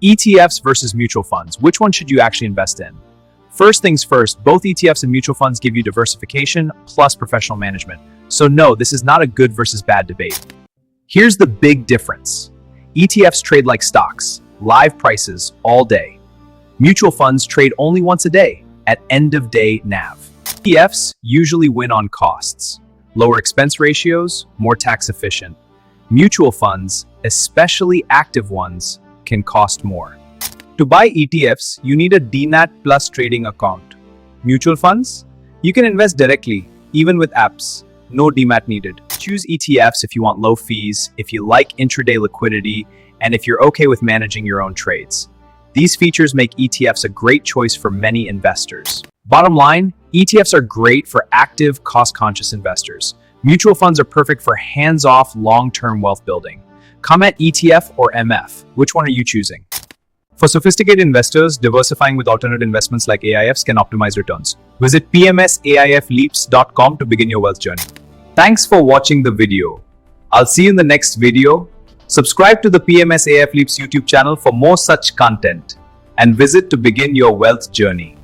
ETFs versus mutual funds. Which one should you actually invest in? First things first, both ETFs and mutual funds give you diversification plus professional management. So no, this is not a good versus bad debate. Here's the big difference. ETFs trade like stocks, live prices all day. Mutual funds trade only once a day, at end of day NAV. ETFs usually win on costs. Lower expense ratios, more tax efficient. Mutual funds, especially active ones, can cost more. To buy ETFs, you need a DNAT plus trading account. Mutual funds? You can invest directly, even with apps. No DMAT needed. Choose ETFs if you want low fees, if you like intraday liquidity, and if you're okay with managing your own trades. These features make ETFs a great choice for many investors. Bottom line, ETFs are great for active, cost-conscious investors. Mutual funds are perfect for hands-off, long-term wealth building. Comment ETF or MF. Which one are you choosing? For sophisticated investors, diversifying with alternate investments like AIFs can optimize returns. Visit PMSAIFleaps.com to begin your wealth journey. Thanks for watching the video. I'll see you in the next video. Subscribe to the PMS AIF Leaps YouTube channel for more such content and visit to begin your wealth journey.